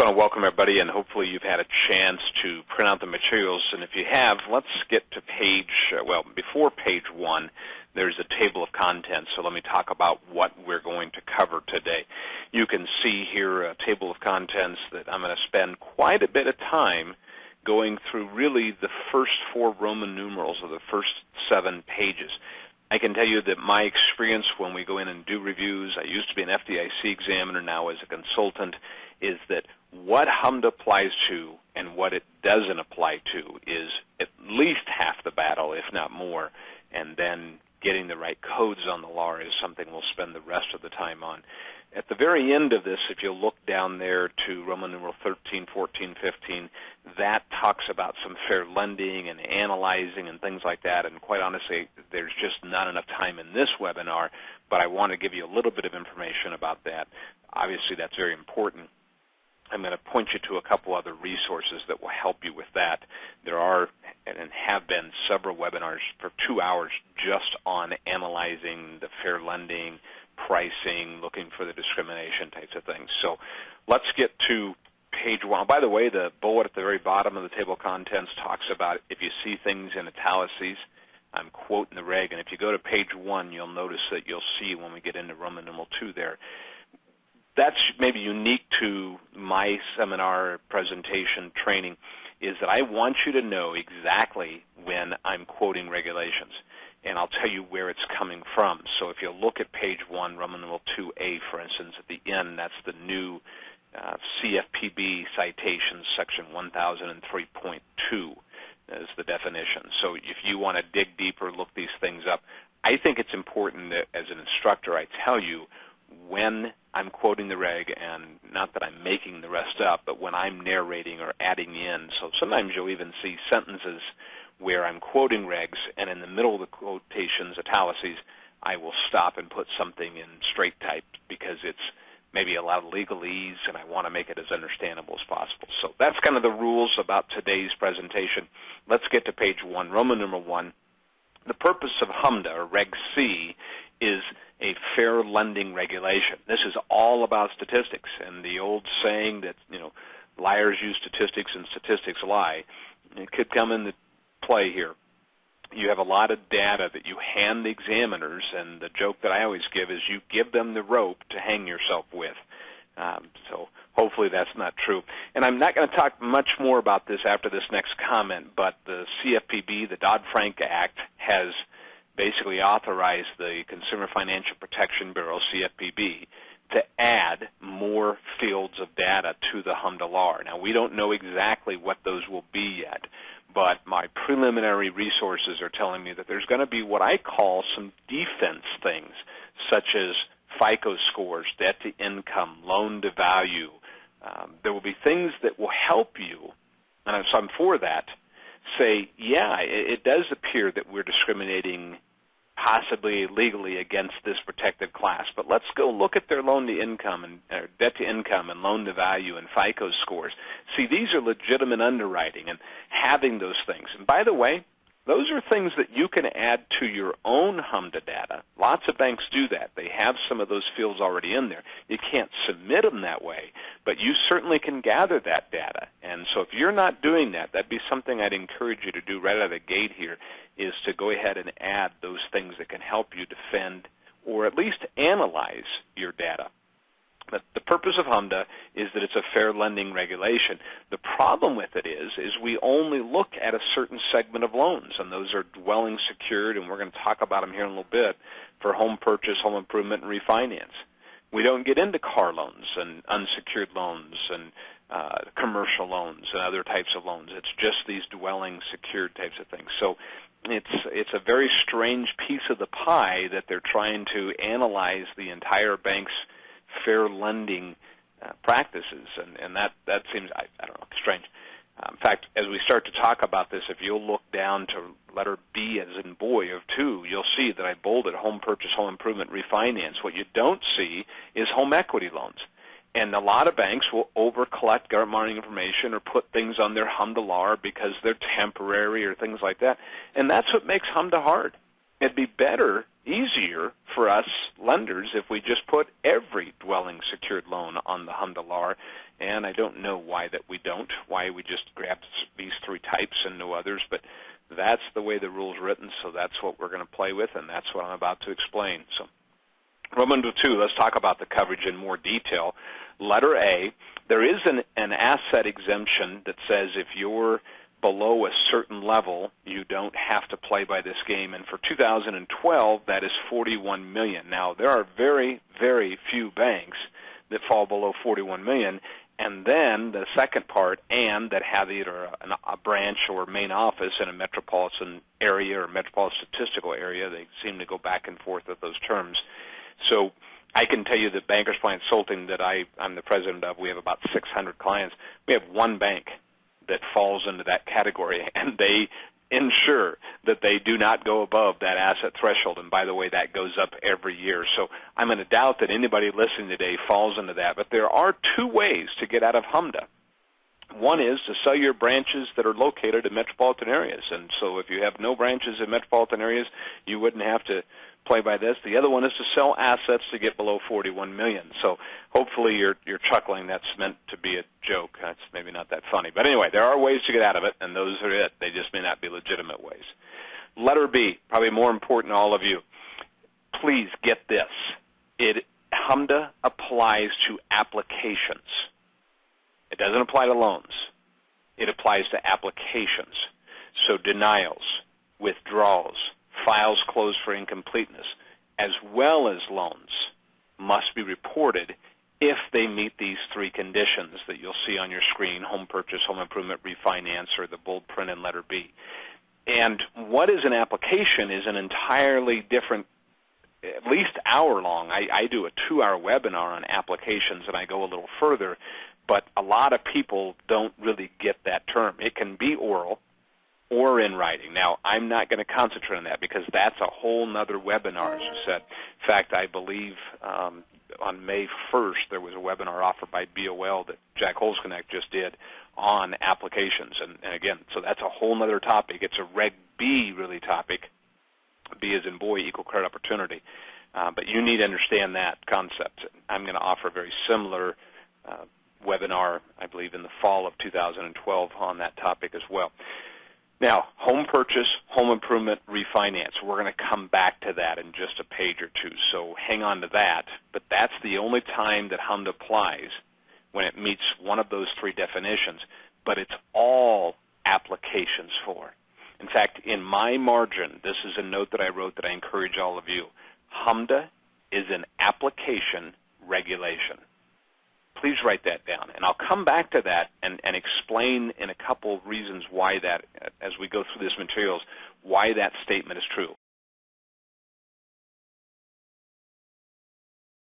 want to welcome everybody, and hopefully you've had a chance to print out the materials. And if you have, let's get to before page 1, there's a table of contents. So let me talk about what we're going to cover today. You can see here a table of contents that I'm going to spend quite a bit of time going through really the first 4 Roman numerals of the first 7 pages. I can tell you that my experience when we go in and do reviews, I used to be an FDIC examiner, now as a consultant, is that what HMDA applies to and what it doesn't apply to is at least half the battle, if not more, and then getting the right codes on the law is something we'll spend the rest of the time on. At the very end of this, if you look down there to Roman numeral 13, 14, 15, that talks about some fair lending and analyzing and things like that, and quite honestly, there's just not enough time in this webinar, but I want to give you a little bit of information about that. Obviously, that's very important. I'm going to point you to a couple other resources that will help you with that. There are and have been several webinars for 2 hours just on analyzing the fair lending, pricing, looking for the discrimination types of things. So let's get to page 1. By the way, the bullet at the very bottom of the table of contents talks about if you see things in italics, I'm quoting the reg, and if you go to page 1, you'll notice that you'll see when we get into Roman numeral 2 there. That's maybe unique to my seminar presentation training, is that I want you to know exactly when I'm quoting regulations, and I'll tell you where it's coming from. So if you look at page 1, Roman numeral 2A, for instance, at the end, that's the new CFPB citation, section 1003.2 is the definition. So if you want to dig deeper, look these things up, I think it's important that as an instructor I tell you when I'm quoting the reg, and not that I'm making the rest up, but when I'm narrating or adding in. So sometimes you'll even see sentences where I'm quoting regs, and in the middle of the quotations, italics, I will stop and put something in straight type because it's maybe a lot of legalese, and I want to make it as understandable as possible. So that's kind of the rules about today's presentation. Let's get to page 1, Roman numeral 1. The purpose of HMDA, or Reg C, is a fair lending regulation. This is all about statistics, and the old saying that, liars use statistics and statistics lie, it could come into play here. You have a lot of data that you hand the examiners, and the joke that I always give is you give them the rope to hang yourself with. So hopefully that's not true. And I'm not going to talk much more about this after this next comment, but the CFPB, the Dodd-Frank Act, has basically authorized the Consumer Financial Protection Bureau, CFPB, to add more fields of data to the HMDA law. Now, we don't know exactly what those will be yet, but my preliminary resources are telling me that there's going to be what I call some defense things, such as FICO scores, debt to income, loan to value. There will be things that will help you, and so I'm for that, say, yeah, it does appear that we're discriminating possibly legally against this protected class, but let's go look at their loan to income and debt to income and loan to value and FICO scores. See, these are legitimate underwriting, and having those things. And by the way, those are things that you can add to your own HMDA data. Lots of banks do that. They have some of those fields already in there. You can't submit them that way, but you certainly can gather that data. And so if you're not doing that, that'd be something I'd encourage you to do right out of the gate here, is to go ahead and add those things that can help you defend or at least analyze your data. But the purpose of HMDA is that it's a fair lending regulation. The problem with it is we only look at a certain segment of loans, and those are dwelling secured, and we're going to talk about them here in a little bit, for home purchase, home improvement, and refinance. We don't get into car loans and unsecured loans and commercial loans and other types of loans. It's just these dwelling secured types of things. So it's a very strange piece of the pie that they're trying to analyze the entire bank's fair lending practices, and that seems, I don't know, strange. In fact, as we start to talk about this, if you'll look down to letter B as in boy of 2, you'll see that I bolded home purchase, home improvement, refinance. What you don't see is home equity loans. And a lot of banks will over-collect government monitoring information or put things on their HMDA law because they're temporary or things like that. And that's what makes HMDA hard. it'd be better, easier for us lenders if we just put every dwelling secured loan on the HMDA LAR, and I don't know why that we don't, why we just grab these three types and no others, but that's the way the rule's written, so that's what we're going to play with, and that's what I'm about to explain. So, Roman number 2, let's talk about the coverage in more detail. Letter A, there is an asset exemption that says if you're below a certain level, you don't have to play by this game. And for 2012, that is $41 million. Now, there are very, very few banks that fall below $41 million. And then the second part, and that have either a branch or main office in a metropolitan area or metropolitan statistical area. They seem to go back and forth with those terms. So I can tell you that Bankers Client Consulting that I'm the president of, we have about 600 clients. We have one bank that falls into that category, and they ensure that they do not go above that asset threshold. And by the way, that goes up every year. So I'm going to doubt that anybody listening today falls into that. But there are two ways to get out of HMDA. One is to sell your branches that are located in metropolitan areas. And so if you have no branches in metropolitan areas, you wouldn't have to play by this. The other one is to sell assets to get below $41 million. So hopefully you're chuckling. That's meant to be a joke. That's maybe not that funny. But anyway, there are ways to get out of it, and those are it. They just may not be legitimate ways. Letter B, probably more important to all of you. Please get this. HMDA applies to applications. It doesn't apply to loans. It applies to applications. So denials, withdrawals, files closed for incompleteness, as well as loans, must be reported if they meet these three conditions that you'll see on your screen: home purchase, home improvement, refinance, or the bold print in letter B. And what is an application is an entirely different, at least hour-long. I do a 2-hour webinar on applications, and I go a little further, but a lot of people don't really get that term. It can be oral or in writing. Now, I'm not going to concentrate on that because that's a whole nother webinar, as you said. In fact, I believe on May 1st there was a webinar offered by BOL that Jack Holzknecht just did on applications. And again, so that's a whole nother topic. It's a Reg B, really, topic. B as in boy, equal credit opportunity. But you need to understand that concept. I'm going to offer a very similar webinar, I believe, in the fall of 2012 on that topic as well. Now, home purchase, home improvement, refinance. We're going to come back to that in just a page or two, so hang on to that. But that's the only time that HMDA applies, when it meets one of those three definitions, but it's all applications for. In fact, in my margin, this is a note that I wrote that I encourage all of you. HMDA is an application regulation. Please write that down, and I'll come back to that and explain in a couple of reasons why that, as we go through this materials, why that statement is true.